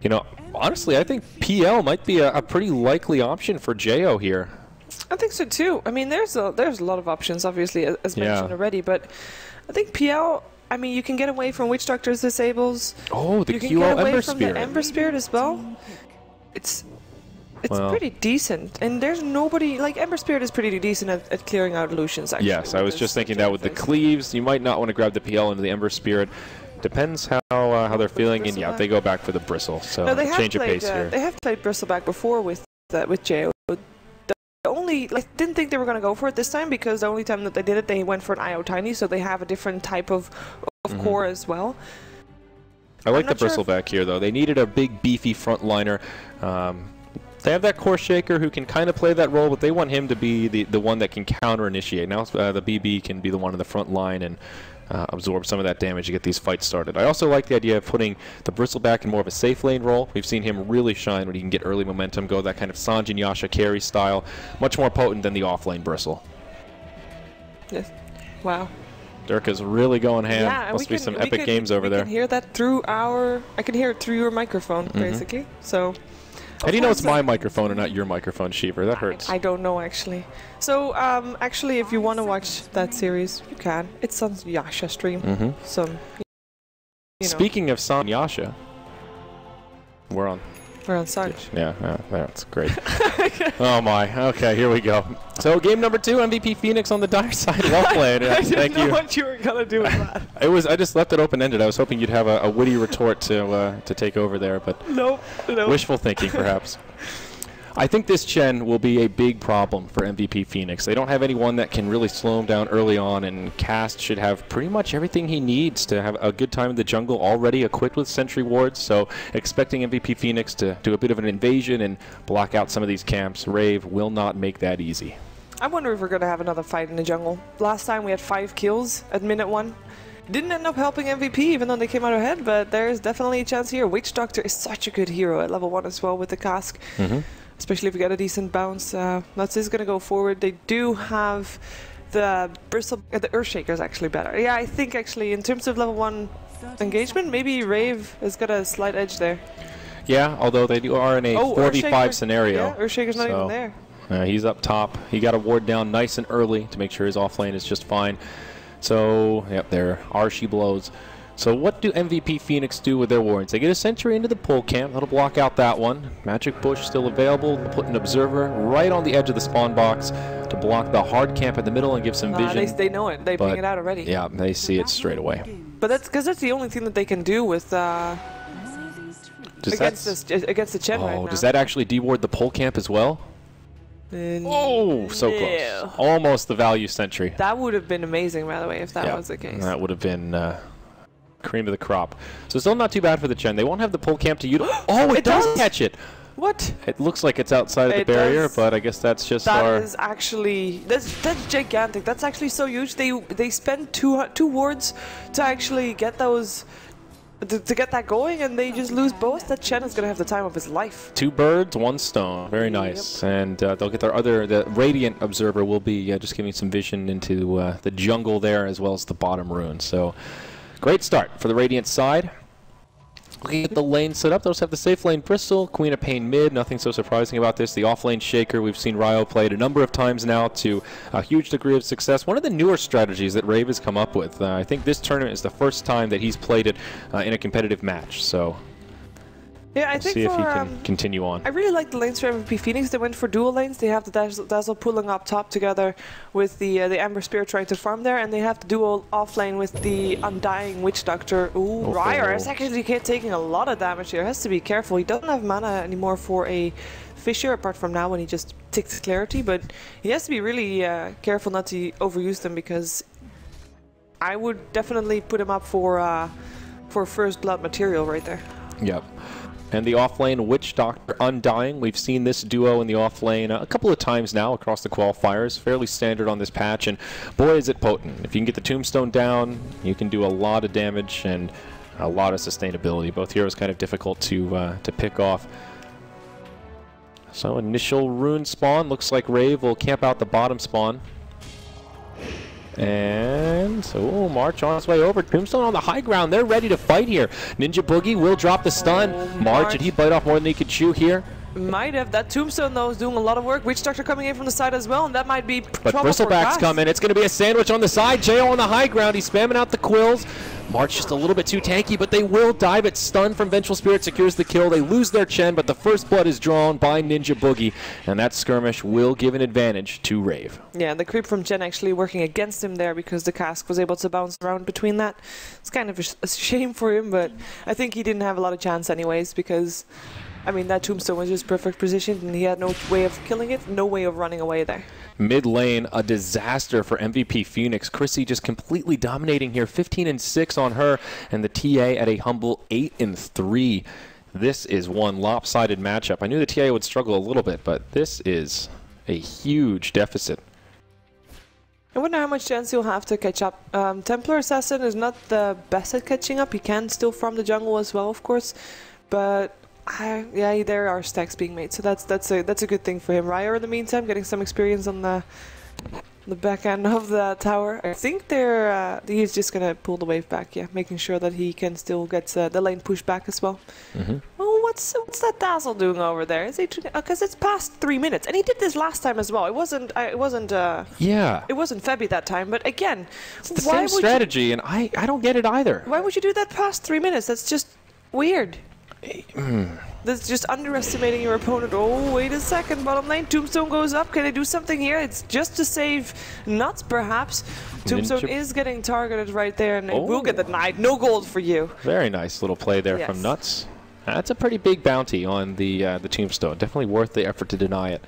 You know, honestly, I think PL might be a pretty likely option for JO here. I think so too. I mean, there's a lot of options, obviously, as mentioned already, but I think PL. I mean, you can get away from Witch Doctor's disables. Oh, the you can QO get away Ember from Spirit. the Ember Spirit as well. It's pretty decent, and there's nobody like Ember Spirit is pretty decent at clearing out illusions. Actually, yes, I was just thinking that with the cleaves, you might not want to grab the PL into the Ember Spirit. Depends how they're feeling, and yeah, they go back for the Bristle. So no, change of pace here. They have played Bristleback before with JO. Only didn't think they were going to go for it this time, because the only time that they did it, they went for an IO Tiny, so they have a different type of core as well. I like the Bristleback here, though. They needed a big, beefy frontliner. They have that Core Shaker who can kind of play that role, but they want him to be the one that can counter-initiate. Now the BB can be the one in the front line and absorb some of that damage to get these fights started. I also like the idea of putting the Bristleback in more of a safe lane role. We've seen him really shine when he can get early momentum, go that kind of Sanj and Yasha carry style. Much more potent than the off-lane Bristle. Yes. Wow. Durka's really going ham. Yeah, Must be some epic games over there. I can hear that through I can hear it through your microphone, basically. So. How do you know it's my microphone and not your microphone, Shiver? That hurts. I don't know, actually. So, actually, if you want to watch that series, you can. It's on Yasha stream. So, you know. Speaking of San Yasha, we're on Sanj. Yeah, that's great. Oh my. Okay, here we go. So game number 2, MVP Phoenix on the dire side. Well played. I Thank didn't know you. what you were gonna do with that. I just left it open-ended. I was hoping you'd have a witty retort to take over there, but nope. Wishful thinking, perhaps. I think this Chen will be a big problem for MVP Phoenix. They don't have anyone that can really slow him down early on, and Cast should have pretty much everything he needs to have a good time in the jungle, already equipped with sentry wards, so expecting MVP Phoenix to do a bit of an invasion and block out some of these camps. Rave will not make that easy. I wonder if we're going to have another fight in the jungle. Last time we had 5 kills at minute 1. Didn't end up helping MVP, even though they came out ahead, but there's definitely a chance here. Witch Doctor is such a good hero at level 1 as well with the cask. Especially if we get a decent bounce. Nuts is going to go forward. They do have the Bristle... the Earthshaker is actually better. Yeah, I think actually in terms of level 1 engagement, maybe Rave has got a slight edge there. Yeah, although they are in a 4v5 scenario. Yeah, Earthshaker's not even there. He's up top. He got a ward down nice and early to make sure his off lane is just fine. So, yep, there are she blows. So what do MVP Phoenix do with their wards? They get a sentry into the pole camp. That'll block out that one. Magic Bush still available. Put an observer right on the edge of the spawn box to block the hard camp in the middle and give some vision. They know it. They ping it out already. Yeah, they see it straight away. But that's because that's the only thing that they can do with against the Chen right now. Does that actually deward the pole camp as well? Oh, so close. Almost the value sentry. That would have been amazing, by the way, if that was the case. That would have been cream of the crop. So still not too bad for the Chen. They won't have the pole camp to utilize. Oh, it does catch it. What? It looks like it's outside of the barrier, but I guess that's just That is actually... That's gigantic. That's actually so huge. They spend two wards to actually get those... To get that going, and they just lose both. That Chen is going to have the time of his life. 2 birds, 1 stone. Very nice. Yep. And they'll get their other... The Radiant Observer will be just giving some vision into the jungle there, as well as the bottom rune. So... Great start for the Radiant side. Looking at the lane set up, those have the safe lane Bristle, Queen of Pain mid, nothing so surprising about this. The off-lane Shaker, we've seen Ryo play it a number of times now to a huge degree of success. One of the newer strategies that Rave has come up with. I think this tournament is the first time that he's played it in a competitive match, so... Yeah, I think see if he can continue on. I really like the lanes for MVP Phoenix. They went for dual lanes. They have the Dazzle pulling up top together with the Ember Spear trying to farm there, and they have the dual off lane with the Undying Witch Doctor. Ooh, Ryer is actually taking a lot of damage here. Has to be careful. He doesn't have mana anymore for a Fissure, apart from now when he just ticks Clarity, but he has to be really careful not to overuse them, because I would definitely put him up for first blood material right there. Yep. And the off-lane Witch Doctor Undying. We've seen this duo in the off-lane a couple of times now across the qualifiers. Fairly standard on this patch, and boy is it potent. If you can get the Tombstone down, you can do a lot of damage and a lot of sustainability. Both heroes kind of difficult to pick off. So initial rune spawn. Looks like Rave will camp out the bottom spawn. And so March on his way over. Tombstone on the high ground. They're ready to fight here. Ninja Boogie will drop the stun. March, did he bite off more than he could chew here? Might have. That Tombstone, though, is doing a lot of work. Witch Doctor coming in from the side as well, and that might be but Bristleback's coming. It's going to be a sandwich on the side. Jo on the high ground. He's spamming out the quills. March just a little bit too tanky, but they will dive it. Stun from Vengeful Spirit secures the kill. They lose their Chen, but the first blood is drawn by Ninja Boogie, and that skirmish will give an advantage to Rave. Yeah, the creep from Chen actually working against him there because the cask was able to bounce around between that. It's kind of a shame for him, but I think he didn't have a lot of chance anyways because, I mean, that Tombstone was just perfect positioned and he had no way of killing it, no way of running away there. Mid lane, a disaster for MVP Phoenix. Chrissy just completely dominating here, 15-6 on her, and the TA at a humble 8-3. This is one lopsided matchup. I knew the TA would struggle a little bit, but this is a huge deficit. I wonder how much chance he'll have to catch up. Templar Assassin is not the best at catching up. He can still farm the jungle as well, of course, but yeah, there are stacks being made, so that's a good thing for him. Ryo, in the meantime, getting some experience on the back end of the tower. I think he's just gonna pull the wave back, yeah, making sure that he can still get the lane pushed back as well. Oh, what's that Dazzle doing over there? Is he? Because it's past 3 minutes, and he did this last time as well. It wasn't Febby that time, but again, it's the same strategy, and I don't get it either. Why would you do that past 3 minutes? That's just weird. That's just underestimating your opponent. Oh, wait a second. Bottom lane. Tombstone goes up. Can they do something here? It's just to save Nuts, perhaps. Tombstone is getting targeted right there, and they will get denied. No gold for you. Very nice little play there from Nuts. That's a pretty big bounty on the Tombstone. Definitely worth the effort to deny it.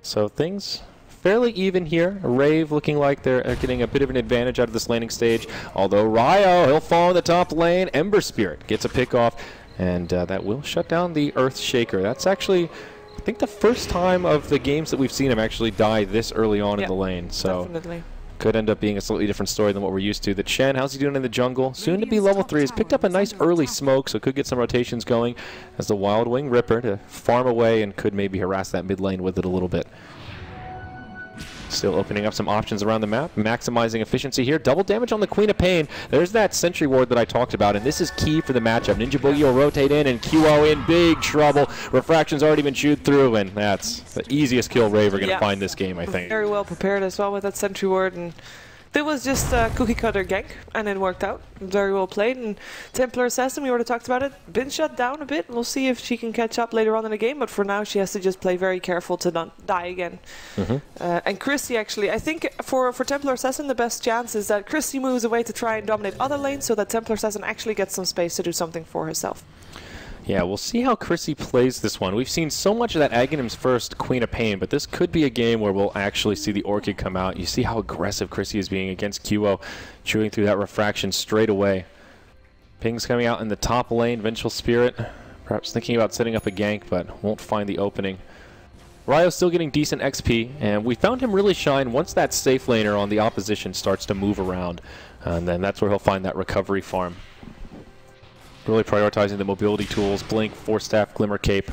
So things fairly even here. Rave looking like they're getting a bit of an advantage out of this laning stage. Although Ryo, he'll fall in the top lane. Ember Spirit gets a pick off. And that will shut down the Earth Shaker. That's actually, I think, the first time of the games that we've seen him actually die this early on in the lane. So definitely. Could end up being a slightly different story than what we're used to. The Chen, how's he doing in the jungle? Soon to be level 3. Has picked up a nice early smoke, so could get some rotations going as the Wild Wing Ripper to farm away and could maybe harass that mid lane with it a little bit. Still opening up some options around the map, maximizing efficiency here. Double damage on the Queen of Pain. There's that Sentry Ward that I talked about, and this is key for the matchup. Ninja Boogie will rotate in, and QO in big trouble. Refraction's already been chewed through, and that's the easiest kill Rave are going to find this game, I think. Very well prepared as well with that Sentry Ward, and there was just a cookie cutter gank, and it worked out. Very well played. And Templar Assassin, we already talked about it, been shut down a bit. We'll see if she can catch up later on in the game, but for now she has to just play very careful to not die again. And Chrissy, actually, I think for Templar Assassin the best chance is that Chrissy moves away to try and dominate other lanes so that Templar Assassin actually gets some space to do something for herself. Yeah, we'll see how Chrissy plays this one. We've seen so much of that Aghanim's first Queen of Pain, but this could be a game where we'll actually see the Orchid come out. You see how aggressive Chrissy is being against QO, chewing through that refraction straight away. Ping's coming out in the top lane. Vengeful Spirit, perhaps thinking about setting up a gank, but won't find the opening. Ryo's still getting decent XP, and we found him really shine once that safe laner on the opposition starts to move around, and then that's where he'll find that recovery farm. Really prioritizing the mobility tools, Blink, Force Staff, Glimmer Cape.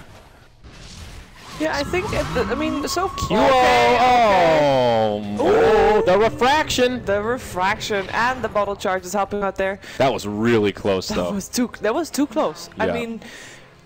Yeah, I think, I mean, so QO! Oh, the refraction! The refraction and the bottle charge is helping out there. That was really close, though. That was too close. Yeah. I mean,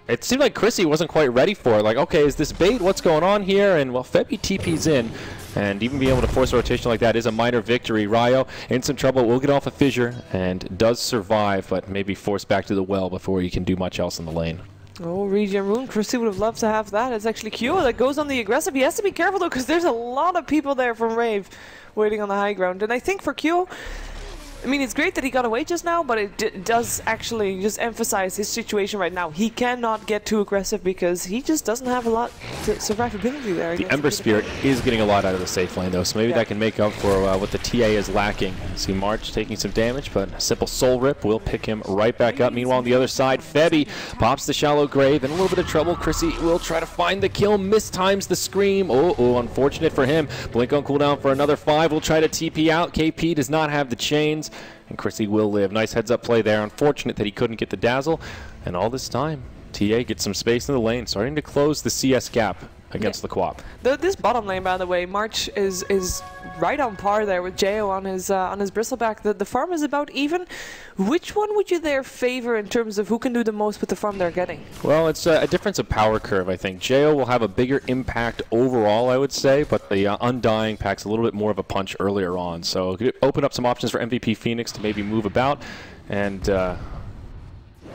it seemed like Chrissy wasn't quite ready for it. Like, okay, is this bait? What's going on here? And, well, Febby TP's in. And even being able to force a rotation like that is a minor victory. Ryo in some trouble, will get off a fissure and does survive, but maybe forced back to the well before he can do much else in the lane. Oh, Regen Rune. Chrissy would have loved to have that. It's actually Q that goes on the aggressive. He has to be careful, though, because there's a lot of people there from Rave waiting on the high ground. And I think for Q, I mean, it's great that he got away just now, but it does actually just emphasize his situation right now. He cannot get too aggressive because he just doesn't have a lot to survivability there. The Ember Spirit is getting a lot out of the safe lane, though, so maybe that can make up for what the TA is lacking. See March taking some damage, but a simple Soul Rip will pick him right back up. Meanwhile, on the other side, Febby pops the Shallow Grave, and a little bit of trouble. Chrissy will try to find the kill, mistimes the Scream. Oh, unfortunate for him. Blink on cooldown for another 5. Will try to TP out. KP does not have the chains. And Chrissy will live. Nice heads-up play there. Unfortunate that he couldn't get the Dazzle. And all this time, TA gets some space in the lane, starting to close the CS gap. against the co-op. This bottom lane, by the way, March is right on par there with Jo on his bristleback. The farm is about even. Which one would you there favor in terms of who can do the most with the farm they're getting? Well, it's a difference of power curve, I think. Jo will have a bigger impact overall, I would say, but the Undying packs a little bit more of a punch earlier on. So it could open up some options for MVP Phoenix to maybe move about and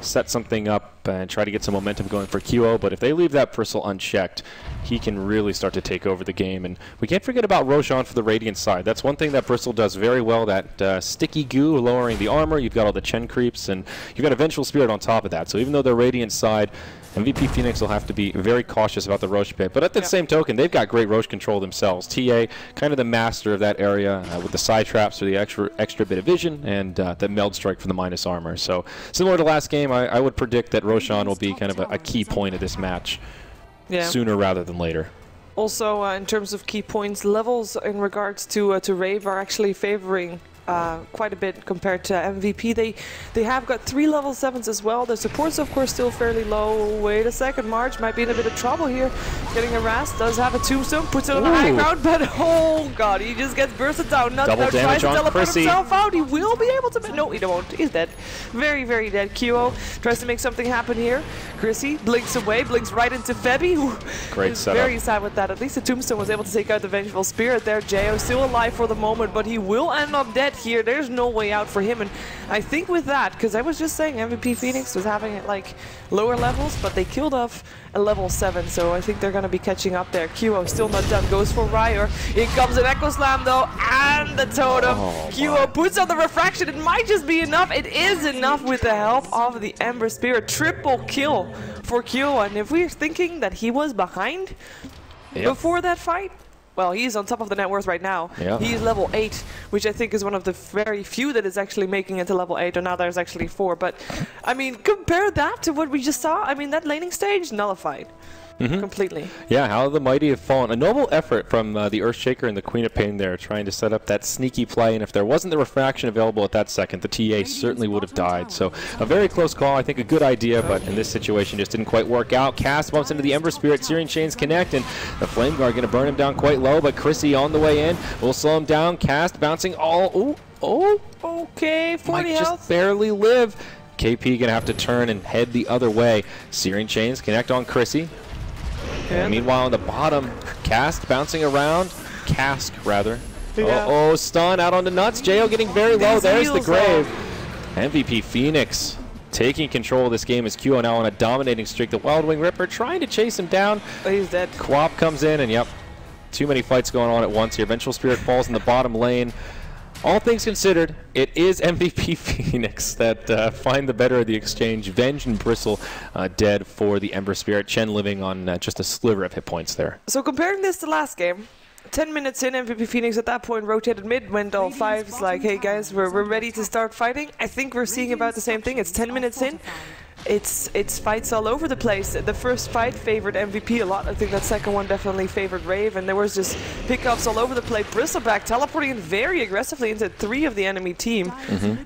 set something up and try to get some momentum going for QO, but if they leave that Bristle unchecked, he can really start to take over the game. And we can't forget about Roshan for the Radiant side. That's one thing that Bristle does very well, that sticky goo lowering the armor. You've got all the Chen creeps, and you've got a Vengeful Spirit on top of that. So even though they're Radiant side, MVP Phoenix will have to be very cautious about the Roche pit. But at the same token, they've got great Roche control themselves. TA, kind of the master of that area with the side traps for the extra bit of vision and the meld strike for the minus armor. So similar to last game, I would predict that Roshan will be kind of a key point of this match sooner rather than later. Also, in terms of key points, levels in regards to Rave are actually favoring quite a bit compared to MVP. They have got 3 level 7s as well. The support's of course still fairly low. Wait a second, March might be in a bit of trouble here. Getting harassed, does have a tombstone, puts it on the high ground, but oh god, he just gets bursted down. Not double damage tries to on teleport Chrissy. himself out. He will be able to, no, he won't. He's dead. Very, very dead. QO tries to make something happen here. Chrissy blinks away, blinks right into Febby, who Great is setup. very sad with that. At least the tombstone was able to take out the Vengeful Spirit there. Jo still alive for the moment, but he will end up dead here. There's no way out for him, and I think with that, because I was just saying MVP Phoenix was having it like lower levels, but they killed off a level 7, so I think they're going to be catching up there. QO still not done, goes for Ryer. Here comes an Echo Slam though, and the totem. QO puts on the refraction. It might just be enough. It is enough with the help of the Ember Spirit. Triple kill for QO, and if we're thinking that he was behind before that fight, well, he's on top of the net worth right now. He's level 8, which I think is one of the very few that is actually making it to level 8, or now there's actually 4. But, I mean, compare that to what we just saw. I mean, that laning stage, nullified. Completely. Yeah, how the mighty have fallen. A noble effort from the Earthshaker and the Queen of Pain there, trying to set up that sneaky play, and if there wasn't the refraction available at that second, the TA certainly would have died. So a very close call, I think a good idea, but in this situation just didn't quite work out. Cast bumps into the Ember Spirit, Searing Chains connect, and the Flame Guard going to burn him down quite low, but Chrissy on the way in will slow him down. Cast bouncing all, okay, 40 might health. just barely live. KP going to have to turn and head the other way. Searing Chains connect on Chrissy. And meanwhile, on the bottom, Cast bouncing around. Cask, rather. Stun out onto Nuts. Jo getting very low. There's the grave. MVP Phoenix taking control of this game as QO now on a dominating streak. The Wild Wing Ripper trying to chase him down. He's dead. Quap comes in, and too many fights going on at once here. Vengeful Spirit falls in the bottom lane. All things considered, it is MVP Phoenix that find the better of the exchange. Venge and Bristle dead for the Ember Spirit. Chen living on just a sliver of hit points there. So comparing this to last game, 10 minutes in, MVP Phoenix at that point rotated mid, went all 5s like, hey guys, we're ready to start fighting. I think we're seeing about the same thing. It's 10 minutes in. It's fights all over the place. The first fight favored MVP a lot. I think that second one definitely favored Rave, and there was just pickups all over the place. Bristleback teleporting in very aggressively into 3 of the enemy team.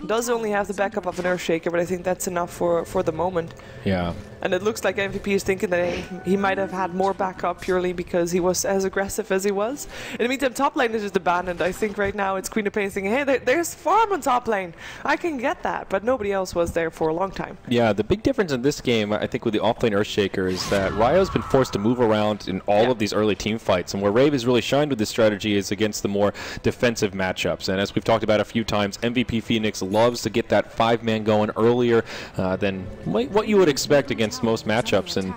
Does only have the backup of an Earthshaker, but I think that's enough for the moment. Yeah. And it looks like MVP is thinking that he might have had more backup purely because he was as aggressive as he was. In the meantime, top lane is just abandoned. I think right now it's Queen of Pain thinking, hey, there's farm on top lane. I can get that, but nobody else was there for a long time. Yeah, the big difference in this game, I think, with the offlane Earthshaker is that Ryo's been forced to move around in all of these early team fights, and where Rave has really shined with this strategy is against the more defensive matchups. And as we've talked about a few times, MVP Phoenix loves to get that 5-man going earlier than what you would expect against most matchups, and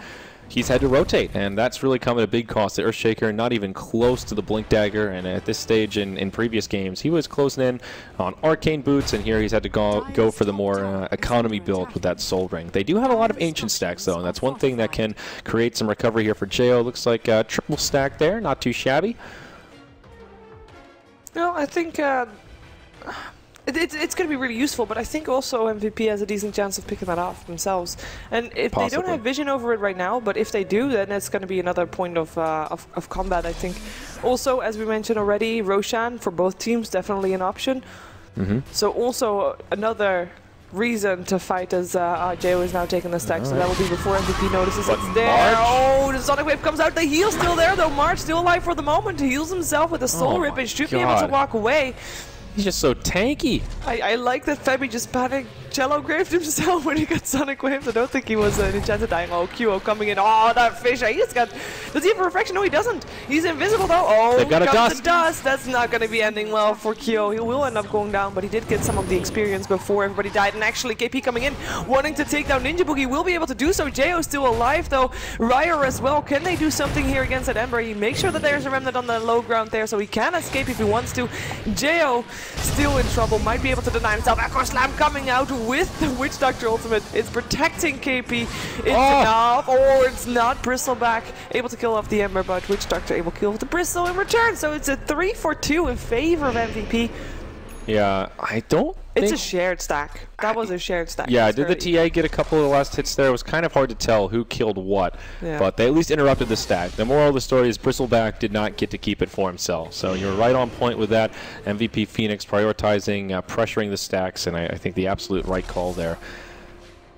he's had to rotate, and that's really come at a big cost. The Earthshaker not even close to the Blink Dagger, and at this stage in previous games, he was closing in on Arcane Boots, and here he's had to go for the more economy build with that Soul Ring. They do have a lot of Ancient stacks, though, and that's one thing that can create some recovery here for Jo. Looks like a triple stack there, not too shabby. No, I think it's going to be really useful, but I think also MVP has a decent chance of picking that off themselves. And if they don't have vision over it right now, but if they do, then it's going to be another point of combat, I think. Also, as we mentioned already, Roshan for both teams, definitely an option. So also another reason to fight as Jo is now taking the stack, so that will be before MVP notices But it's there. March? Oh, the Sonic Wave comes out. The heal's still there, though. March still alive for the moment. He heals himself with a Soul Rip and should be able to walk away. He's just so tanky. I like that Febby just panicked. Jello graved himself when he got Sonic Waves. I don't think he was enchanted dying. Oh, QO coming in. Oh, that fish. He just got... Does he have a reflection? No, he doesn't. He's invisible, though. Oh, they've got a dust. The dust. That's not going to be ending well for QO. He will end up going down, but he did get some of the experience before everybody died. And actually, KP coming in, wanting to take down Ninja Boogie, will be able to do so. Jo still alive, though. Ryer as well. Can they do something here against that Ember? He makes sure that there's a remnant on the low ground there, so he can escape if he wants to. Jo still in trouble. Might be able to deny himself. Echo Slam coming out with the Witch Doctor ultimate. It's protecting KP. It's enough. Or it's not. Bristleback able to kill off the Ember, but Witch Doctor able to kill the Bristle in return. So it's a 3-for-2 in favor of MVP. Yeah, I don't think... It's a shared stack. That was a shared stack. Yeah, did the TA get a couple of the last hits there? It was kind of hard to tell who killed what, but they at least interrupted the stack. The moral of the story is Bristleback did not get to keep it for himself. So you're right on point with that. MVP Phoenix prioritizing, pressuring the stacks, and I think the absolute right call there.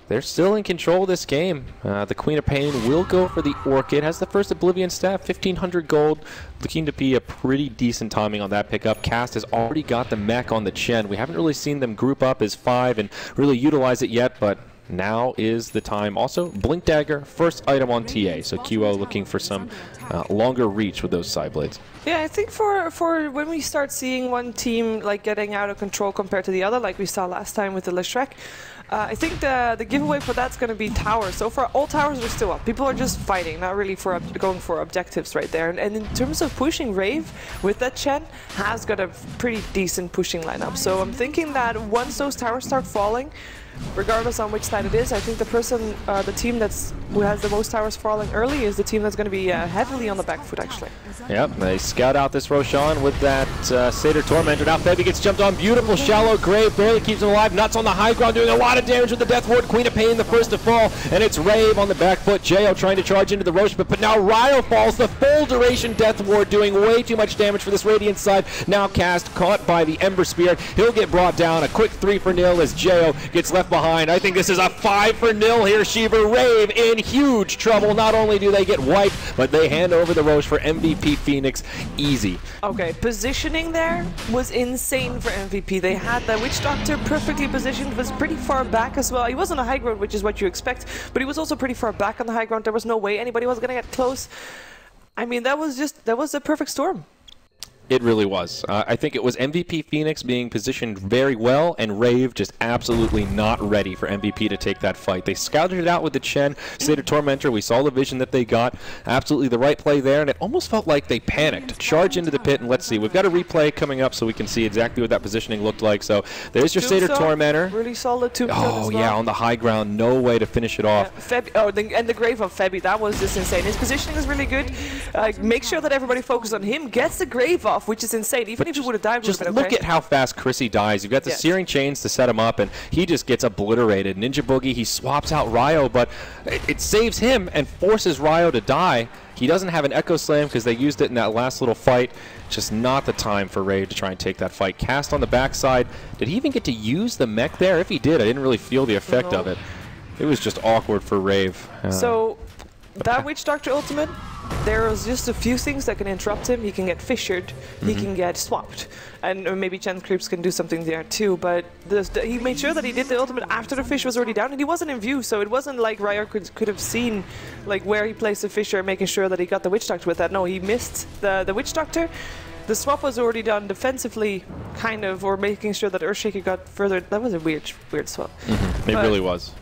They're still in control of this game. The Queen of Pain will go for the Orchid. Has the first Oblivion staff, 1,500 gold. Looking to be a pretty decent timing on that pickup. Cast has already got the mech on the Chen. We haven't really seen them group up as 5 and really utilize it yet, but now is the time. Also, Blink Dagger, first item on TA. So QO looking for some longer reach with those side blades. Yeah, I think for when we start seeing one team like getting out of control compared to the other, like we saw last time with the Leshrac, I think the giveaway for that's going to be towers. So far, all towers are still up. People are just fighting, not really for going for objectives right there. And in terms of pushing, Rave with that Chen has got a pretty decent pushing lineup. So I'm thinking that once those towers start falling, regardless on which side it is, I think the team who has the most towers falling early is the team that's going to be heavily on the back foot, actually. Yep, they scout out this Roshan with that Satyr Tormentor. Now Febby gets jumped on. Beautiful shallow grave, barely keeps him alive. Nuts on the high ground, doing a lot of damage with the Death Ward. Queen of Pain the first to fall, and it's Rave on the back foot. Jo trying to charge into the Roche, but now Ryo falls. The full duration Death Ward doing way too much damage for this Radiant side. Now Cast caught by the Ember Spirit. He'll get brought down. A quick 3-for-0 as Jo gets left behind. I think this is a 5-for-0 here. Shiva Rave in huge trouble. Not only do they get wiped, but they hand over the Roche for MVP Phoenix. Easy. Okay, positioning there was insane for MVP. They had the Witch Doctor perfectly positioned, was pretty far back as well. He was on the high ground, which is what you expect, but he was also pretty far back on the high ground. There was no way anybody was going to get close. I mean, that was a perfect storm. It really was. I think it was MVP Phoenix being positioned very well, and Rave just absolutely not ready for MVP to take that fight. They scouted it out with the Chen, Satyr Tormentor. We saw the vision that they got. Absolutely the right play there, and it almost felt like they panicked. Charge into the pit, and let's see. We've got a replay coming up so we can see exactly what that positioning looked like. So there's your Satyr Tormentor. Really solid tombstone as well. Yeah, on the high ground. No way to finish it off. Yeah, and the grave of Febby, that was just insane. His positioning is really good. Make sure that everybody focuses on him. Gets the grave off, which is insane. Even if he would have died, just look at how fast Chrissy dies. You've got the Searing Chains to set him up, and he just gets obliterated. Ninja Boogie, he swaps out Ryo, but it saves him and forces Ryo to die. He doesn't have an Echo Slam because they used it in that last little fight. Just not the time for Rave to try and take that fight. Cast on the backside. Did he even get to use the mech there? If he did, I didn't really feel the effect of it. It was just awkward for Rave. So that Witch Doctor ultimate, there's just a few things that can interrupt him. He can get fissured, he can get swapped, and maybe Chen Creeps can do something there too, but he made sure that he did the ultimate after the fish was already down, and he wasn't in view, so it wasn't like Ryer could have seen like where he placed the fissure, making sure that he got the Witch Doctor with that. No, he missed the Witch Doctor. The swap was already done defensively, kind of, or making sure that Earthshaker got further. That was a weird swap. It really was.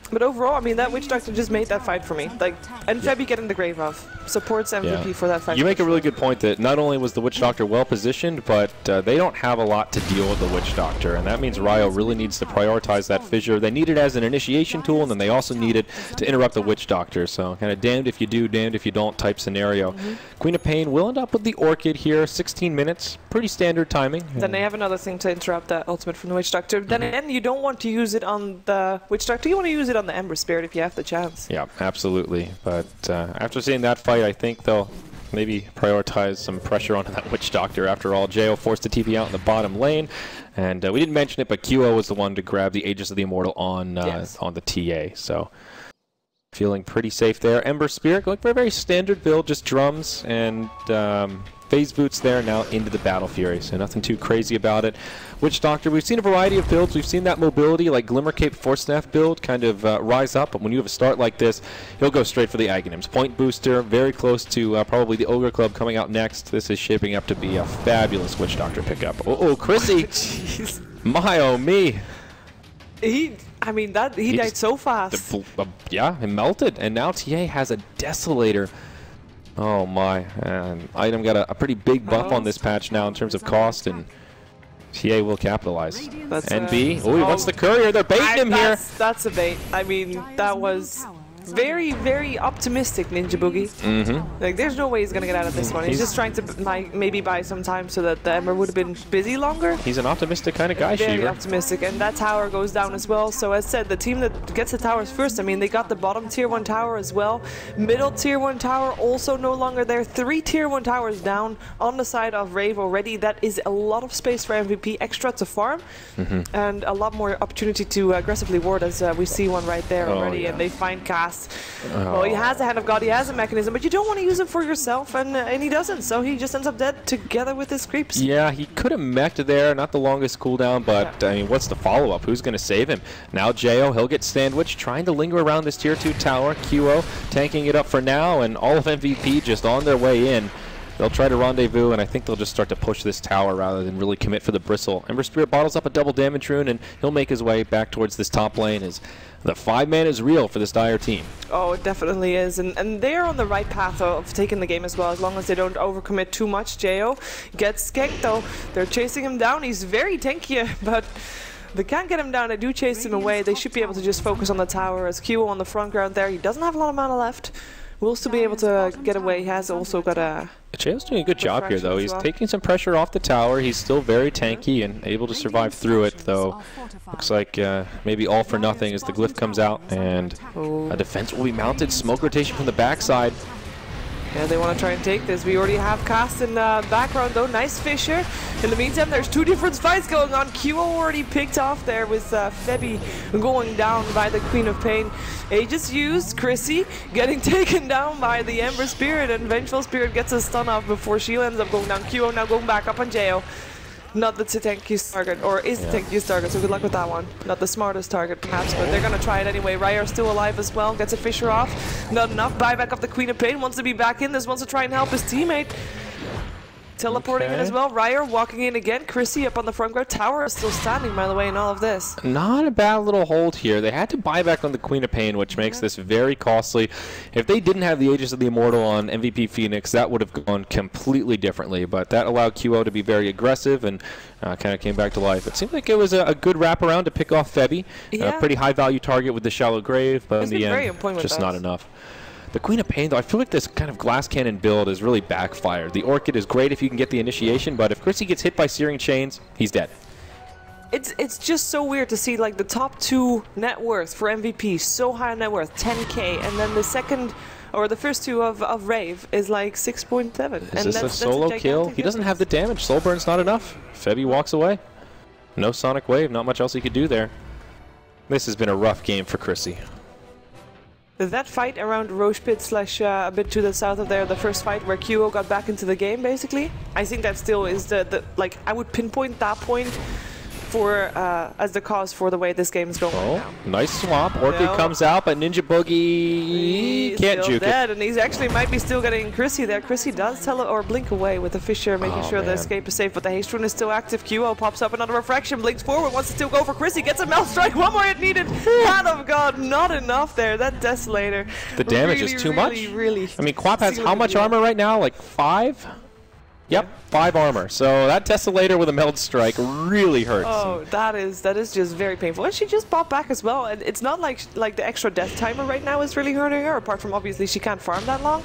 But overall, I mean, that Witch Doctor just made that fight for me. Like, and Febby getting the grave off supports MVP for that fight. You make a really good point that not only was the Witch Doctor well positioned, but they don't have a lot to deal with the Witch Doctor, and that means Ryo really needs to prioritize that fissure. They need it as an initiation tool, and then they also need it to interrupt the Witch Doctor. So kind of damned if you do, damned if you don't type scenario. Queen of Pain will end up with the Orchid here, 16 minutes, pretty standard timing. Then they have another thing to interrupt that ultimate from the Witch Doctor. Then again, you don't want to use it on the Witch Doctor, you want to use it on the Ember Spirit if you have the chance. Yeah, absolutely. But after seeing that fight, I think they'll maybe prioritize some pressure onto that Witch Doctor. After all, Jo forced the TP out in the bottom lane, and we didn't mention it, but QO was the one to grab the Aegis of the Immortal on the TA. So feeling pretty safe there. Ember Spirit going for a very standard build, just drums and phase boots there, now into the Battle Fury, so nothing too crazy about it. Witch Doctor, we've seen a variety of builds. We've seen that mobility, like Glimmer Cape Force build, kind of rise up, but when you have a start like this, he'll go straight for the Aghanims. Point booster, very close to probably the Ogre Club coming out next. This is shaping up to be a fabulous Witch Doctor pickup. Oh, Chrissy! Jeez. My oh me! He died so fast. Yeah, it melted, and now TA has a Desolator. Oh my, and Item got a pretty big buff on this patch now in terms of cost, and TA will capitalize. NB, oh, he wants the courier, they're baiting him here. That's a bait. I mean, that was very, very optimistic, Ninja Boogie. Like, there's no way he's gonna get out of this one. He's just trying to maybe buy some time so that the Ember would have been busy longer. He's an optimistic kind of guy, Very Shiver. optimistic, and that tower goes down as well. So as said, the team that gets the towers first, I mean, they got the bottom tier 1 tower as well. Middle tier 1 tower also no longer there. 3 tier 1 towers down on the side of Rave already. That is a lot of space for MVP, extra to farm, and a lot more opportunity to aggressively ward, as we see one right there already, and they find Cast. Well, he has a Hand of God, he has a mechanism, but you don't want to use it for yourself, and he doesn't, so he just ends up dead together with his creeps. Yeah, he could have mech'd there, not the longest cooldown, but I mean, what's the follow-up? Who's going to save him? Now Jo, he'll get sandwiched, trying to linger around this tier 2 tower. QO tanking it up for now, and all of MVP just on their way in. They'll try to rendezvous, and I think they'll just start to push this tower rather than really commit for the Bristle. Ember Spirit bottles up a double damage rune, and he'll make his way back towards this top lane as the 5-man is real for this Dire team. Oh, it definitely is, and they're on the right path of taking the game as well, as long as they don't overcommit too much. Jo gets skanked though. They're chasing him down. He's very tanky, but they can't get him down. They do chase him away. They should be able to just focus on the tower, as QO on the front ground there. He doesn't have a lot of mana left. Will still be able to get away. He has also got a... Jo's doing a good job here, though. He's taking some pressure off the tower. He's still very tanky and able to survive through it, though. Looks like maybe all for nothing as the glyph comes out, and a defense will be mounted. Smoke rotation from the backside. Yeah, they want to try and take this. We already have Cast in the background, though. Nice Fisher. In the meantime, there's 2 different fights going on. QO already picked off there with Febby going down by the Queen of Pain. Aegis used. Chrissy getting taken down by the Ember Spirit, and Vengeful Spirit gets a stun off before she ends up going down. QO now going back up on Jo. Not the tankiest target, or is the tankiest target, so good luck with that one. Not the smartest target, perhaps, but they're gonna try it anyway. Ryer's still alive as well, gets a Fisher off. Not enough, buyback up the Queen of Pain, wants to be back in this, wants to try and help his teammate. Teleporting in as well. Ryer walking in again. Chrissy up on the front guard. Tower is still standing, by the way, in all of this. Not a bad little hold here. They had to buy back on the Queen of Pain, which makes this very costly. If they didn't have the Aegis of the Immortal on MVP Phoenix, that would have gone completely differently. But that allowed QO to be very aggressive and kind of came back to life. It seemed like it was a good wraparound to pick off Febby. A pretty high-value target with the Shallow Grave, but in the end, just not enough. The Queen of Pain, though, I feel like this kind of glass cannon build is really backfired. The Orchid is great if you can get the initiation, but if Chrissy gets hit by Searing Chains, he's dead. It's just so weird to see, like, the top 2 net worth for MVP, so high net worth, 10k, and then the second, or the first 2 of Rave is like 6.7. Is this a solo kill? He doesn't have the damage. Soul Burn's not enough. Febby walks away. No Sonic Wave, not much else he could do there. This has been a rough game for Chrissy. That fight around Roche Pit slash a bit to the south of there, the first fight where QO got back into the game, basically. I think that still is the like, I would pinpoint that point for as the cause for the way this game is going right now. Nice swap. Orchid comes out, but Ninja Boogie can't juke it. And he's actually might be still getting Chrissy there. Chrissy does blink away with the Fisher, making sure the escape is safe, but the haste rune is still active. QO pops up another refraction, blinks forward, wants to still go for Chrissy, gets a melt strike, one more hit needed. Hand of God, not enough there. That Desolator. The damage is too much. I mean, Quap has how much armor right now? Like 5? Yep, 5 armor. So that Desolator with a Meld Strike really hurts. Oh, that is just very painful. And she just popped back as well. And it's not like the extra death timer right now is really hurting her, apart from obviously she can't farm that long.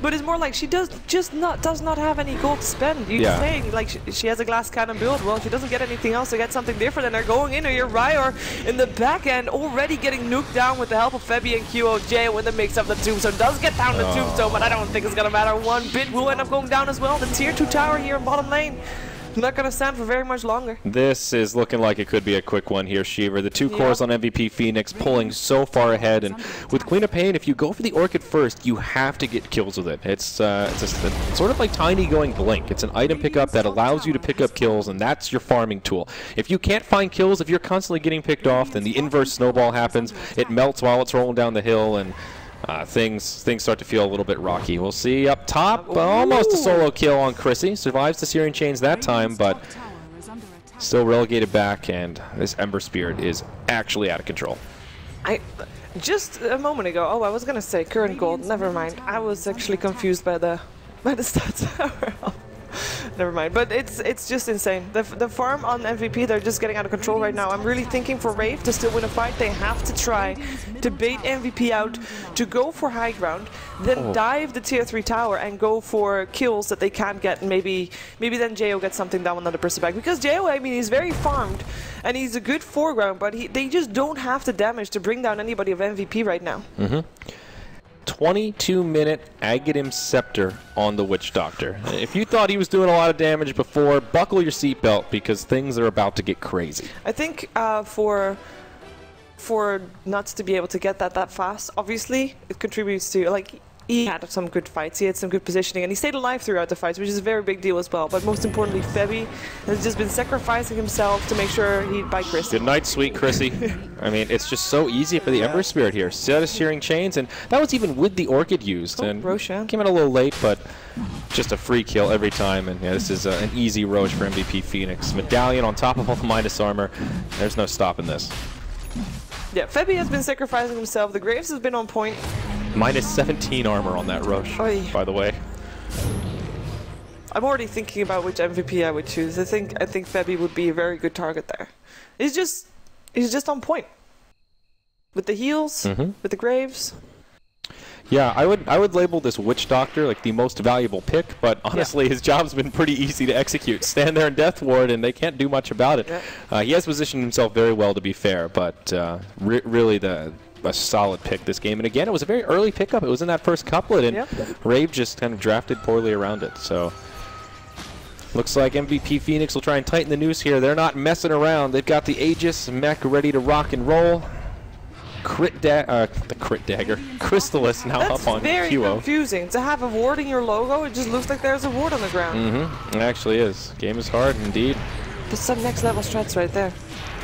but it's more like she does not have any gold to spend. You're saying like she has a glass cannon build. Well, she doesn't get anything else to get something different, and they're going in. Or you're Ryor in the back end, already getting nuked down with the help of Febby and QOJ when the mix up the Tombstone does get down the Tombstone, but I don't think it's gonna matter one bit. Will end up going down as well. The tier 2 tower here in bottom lane. Not going to stand for very much longer. This is looking like it could be a quick one here, Shiver. The 2 cores on MVP Phoenix pulling so far ahead, and with Queen of Pain, if you go for the Orchid first, you have to get kills with it. It's sort of like Tiny going Blink. It's an item pickup that allows you to pick up kills, and that's your farming tool. If you can't find kills, if you're constantly getting picked off, then the inverse snowball happens. It melts while it's rolling down the hill, and things start to feel a little bit rocky. We'll see up top. Almost a solo kill on Chrissy. Survives the Searing Chains that time, but still relegated back, and this Ember Spirit is actually out of control. Just a moment ago, I was going to say current gold. Never mind. I was actually confused by the stats. Never mind, but it's just insane. The farm on MVP, they're just getting out of control right now. I'm really thinking for Rave to still win a fight, they have to try to bait MVP out, to go for high ground, then dive the tier 3 tower and go for kills that they can't get, and maybe then Jo gets something down another person back. Because Jo, I mean, he's very farmed and he's a good foreground, but they just don't have the damage to bring down anybody of MVP right now. 22-minute Aghanim Scepter on the Witch Doctor. If you thought he was doing a lot of damage before, buckle your seatbelt because things are about to get crazy. I think for Nuts to be able to get that fast, obviously, it contributes to, like, he had some good fights, he had some good positioning, and he stayed alive throughout the fights, which is a very big deal as well. But most importantly, Febby has just been sacrificing himself to make sure he'd buy Chrissy. Good night, sweet Chrissy. I mean, it's just so easy for the Ember Spirit here. Set of Searing Chains, and that was even with the Orchid used. And Roshan came in a little late, but just a free kill every time. And yeah, this is an easy Roche for MVP Phoenix. Medallion on top of all the minus armor. There's no stopping this. Yeah, Febby has been sacrificing himself. The Graves has been on point. Minus 17 armor on that Roche, by the way. I'm already thinking about which MVP I would choose. I think Febby would be a very good target there. He's just on point with the heals, with the Graves. Yeah, I would label this Witch Doctor like the most valuable pick, but honestly, his job's been pretty easy to execute. Stand there in Death Ward, and they can't do much about it. He has positioned himself very well, to be fair, but really a solid pick this game. And again, it was a very early pickup. It was in that first couplet, and Rave just kind of drafted poorly around it. So looks like MVP Phoenix will try and tighten the noose here. They're not messing around. They've got the Aegis mech ready to rock and roll. The crit dagger. Crystallis now up on QO. That's very confusing. To have a ward in your logo, it just looks like there's a ward on the ground. It actually is. Game is hard indeed. There's some next level strats right there.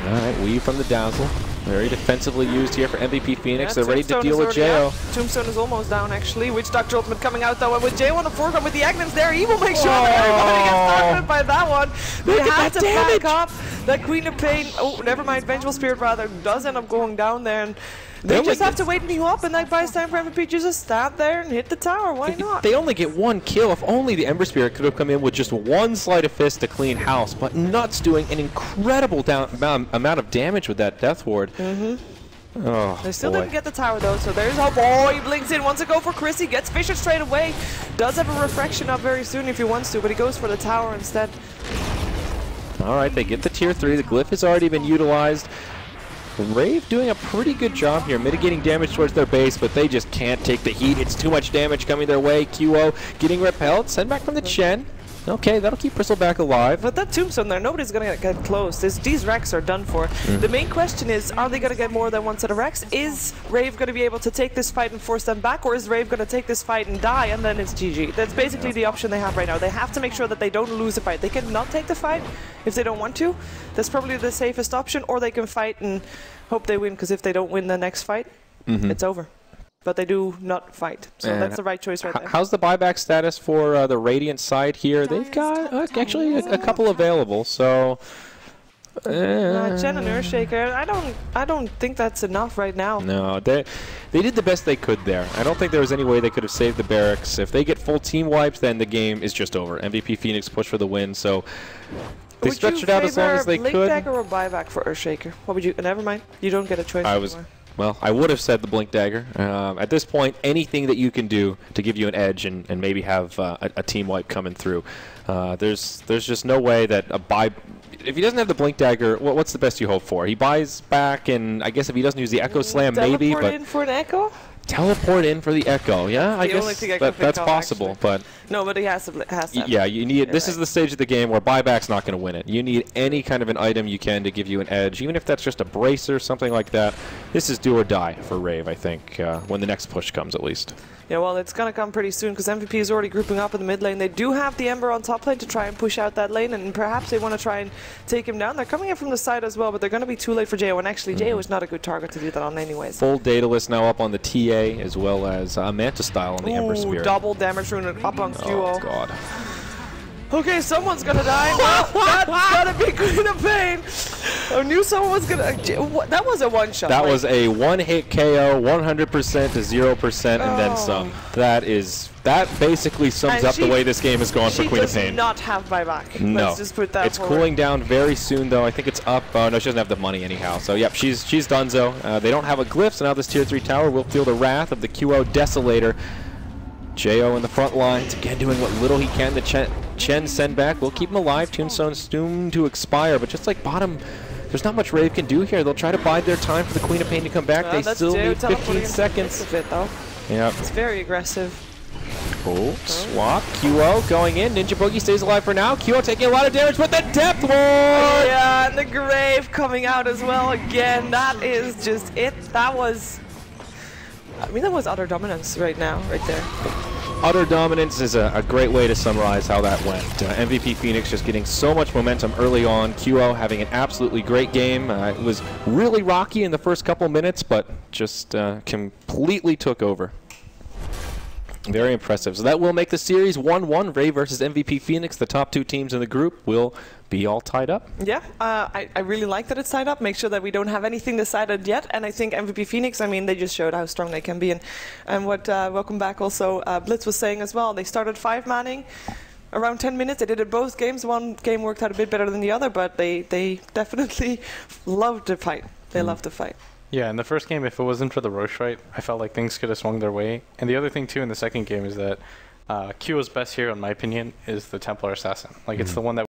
Alright, weave from the Dazzle. Very defensively used here for MVP Phoenix. They're ready to deal with Jo. Tombstone is almost down, actually. Witch Doctor Ultimate coming out, though. And with Jo on the foreground with the Agnums there, he will make sure that everybody gets targeted by that one. They have to back up. That Queen of Pain, never mind, Vengeful Spirit rather, does end up going down there. And they just have to wait and heal up, and that buys time for MVP just stand there and hit the tower. Why not? They only get one kill. If only the Ember Spirit could have come in with just one sleight of fist to clean house. But Nuts doing an incredible amount of damage with that Death Ward. They still didn't get the tower though, so there's hope. Oh, he blinks in, wants to go for Chrissy, gets Fisher straight away. Does have a refraction up very soon if he wants to, but he goes for the tower instead. Alright, they get the tier 3. The glyph has already been utilized. Rave doing a pretty good job here, mitigating damage towards their base, but they just can't take the heat. It's too much damage coming their way. QO getting repelled. Send back from the Chen. Okay, that'll keep Bristleback alive. But that Tombstone there, nobody's going to get close. These Rex are done for. The main question is, are they going to get more than one set of Rex? Is Rave going to be able to take this fight and force them back, or is Rave going to take this fight and die, and then it's GG? That's basically the option they have right now. They have to make sure that they don't lose the fight. They cannot take the fight if they don't want to. That's probably the safest option, or they can fight and hope they win, because if they don't win the next fight, it's over. But they do not fight, so that's the right choice right there. How's the buyback status for the Radiant side here? They've got actually a couple available, so... Chen and Earthshaker, I don't think that's enough right now. No, they did the best they could there. I don't think there was any way they could have saved the barracks. If they get full team wipes, then the game is just over. MVP Phoenix push for the win, so... They stretched it out as long as they could. Would you favor a Blink Dagger or a buyback for Earthshaker? What would you... Never mind. You don't get a choice anymore. Well, I would have said the Blink Dagger. At this point, anything that you can do to give you an edge and maybe have a team wipe coming through. There's just no way that a buy... If he doesn't have the Blink Dagger, what's the best you hope for? He buys back, and I guess if he doesn't use the Echo Slam, maybe, but... Teleport in for an Echo? Teleport in for the Echo, yeah, I guess that's possible, but... No, but he has to. Yeah, you need... This is the stage of the game where buyback's not going to win it. You need any kind of an item you can to give you an edge, even if that's just a bracer, something like that. This is do or die for Rave, I think, when the next push comes, at least. Yeah, well, it's going to come pretty soon because MVP is already grouping up in the mid lane. They do have the Ember on top lane to try and push out that lane, and perhaps they want to try and take him down. They're coming in from the side as well, but they're going to be too late for JO, and actually JO is not a good target to do that on anyways. Full Daedalus now up on the TA, as well as Manta Style on the Ember Spirit. Double damage rune up on QO. Oh, God. Okay, someone's gonna die. Well, that's gotta be Queen of Pain. I knew someone was gonna... That was a one-shot. That was a one-hit KO, 100% to 0%, and then some. That basically sums up the way this game has gone for Queen of Pain. She does not have buyback. No. Let's just put that It's forward. cooling down very soon, though. I think it's up. Oh, no, she doesn't have the money anyhow. So, yep, she's donezo. They don't have a glyph, so now this Tier 3 tower will feel the wrath of the QO Desolator. JO in the front lines, again doing what little he can to Chen send back. We'll keep him alive. Tombstone's doomed to expire, but just like bottom, there's not much Rave can do here. They'll try to bide their time for the Queen of Pain to come back. They still need 15 seconds. Yep. It's very aggressive. Oh, swap. QO going in. Ninja Boogie stays alive for now. QO taking a lot of damage with the Depth Ward! Yeah, and the Grave coming out as well again. That is just it. That was... I mean, that was utter dominance right now, right there. Utter dominance is a great way to summarize how that went. MVP Phoenix just getting so much momentum early on. QO having an absolutely great game. It was really rocky in the first couple minutes, but just completely took over. Very impressive. So that will make the series 1-1. Rave versus MVP Phoenix. The top two teams in the group will be all tied up. Yeah, I really like that it's tied up. Make sure that we don't have anything decided yet. And I think MVP Phoenix, I mean, they just showed how strong they can be. And what welcome back also Blitz was saying as well. They started 5-manning around 10 minutes. They did it both games. One game worked out a bit better than the other, but they definitely loved to fight. They love to fight. Yeah, in the first game, if it wasn't for the Roche fight, I felt like things could have swung their way. And the other thing, too, in the second game is that QO's best hero, in my opinion, is the Templar Assassin. Like, it's the one that